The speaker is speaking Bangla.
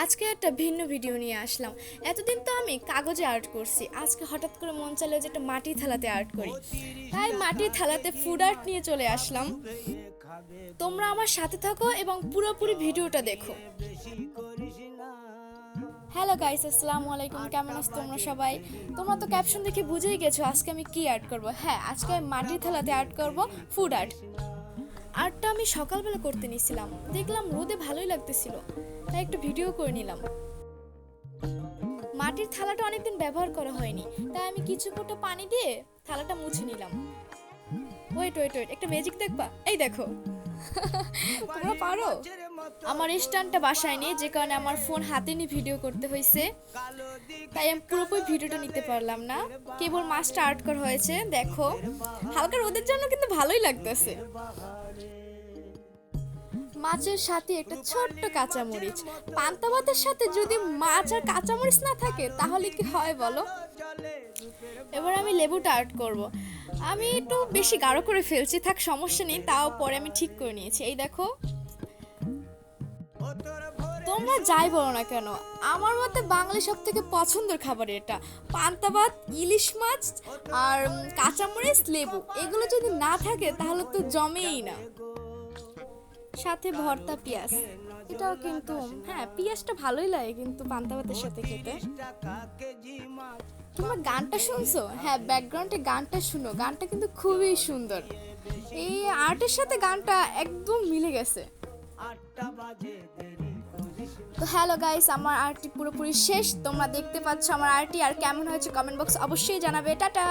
আজকে একটা ভিন্ন ভিডিও নিয়ে আসলাম। এতদিন তো আমি কাগজে আর্ট করছি, আজকে হঠাৎ করে মন চাইলো যে একটা মাটির থালাতে আর্ট করি, তাই মাটির থালাতে ফুড আর্ট নিয়ে চলে আসলাম। তোমরা আমার সাথে থাকো এবং পুরোপুরি ভিডিওটা দেখো। হ্যালো গাইস, আসসালামু আলাইকুম। কেমন আছো তোমরা সবাই? তোমরা তো ক্যাপশন দেখে বুঝেই গেছো আজকে আমি কি আর্ট করব। হ্যাঁ, আজকে আমি মাটির থালাতে আর্ট করব, ফুড আর্ট। আর্টটা আমি সকালবেলা করতে নিছিলাম, দেখলাম রোদে ভালোই লাগতেছিল, তাই একটু ভিডিও করে নিলাম। মাটির থালাটা অনেকদিন ব্যবহার করা হয়নি, তাই আমি কিছু ফোঁটা পানি দিয়ে থালাটা মুছে নিলাম। ওয়েট ওয়েট ওয়েট, একটা ম্যাজিক দেখবা? এই দেখো। তোমরা পারো? আমার স্ট্যান্ডটা বাসায় নেই, যে কারণে আমার ফোন হাতে নিয়ে ভিডিও করতে হয়েছে, তাই আমি পুরোপুরি ভিডিওটা নিতে পারলাম না। কেবল মাছটা আর্ট করা হয়েছে। দেখো, হালকা রোদের জন্য কিন্তু ভালোই লাগতেছে। মাছের সাথে একটা ছোট্ট কাঁচামরিচ, পান্তা ভাতের সাথে যদি মাছ আর কাঁচামরিচ না থাকে তাহলে কি হয় বলো? এবার আমি লেবুটা আর্ট করব। আমি একটু বেশি গাঢ় করে ফেলছি, থাক সমস্যা নেই, তাও পরে আমি ঠিক করে নিয়েছি। এই দেখো, তোমরা যাই বলো না কেন, আমার মতে বাঙালি সব থেকে পছন্দের খাবার এটা। পান্তা ভাত, ইলিশ মাছ আর কাঁচামরিচ, লেবু, এগুলো যদি না থাকে তাহলে তো জমেই না। সাথে ভর্তা পেঁয়াজ, এটাও কিন্তু, হ্যাঁ পেঁয়াজটা ভালোই লাগে কিন্তু পান্তা ভাতের সাথে খেতে। তোমরা গানটা শুনছো? হ্যাঁ, ব্যাকগ্রাউন্ডে গানটা শুনো, গানটা কিন্তু খুবই সুন্দর। এই আর্টের সাথে গানটা একদম মিলে গেছে। তো হ্যালো গাইস, আমার আর্টটি পুরোপুরি শেষ। তোমরা দেখতে পাচ্ছ আমার আর্টটি, আর কেমন হয়েছে কমেন্ট বক্স অবশ্যই জানাবে। টাটা।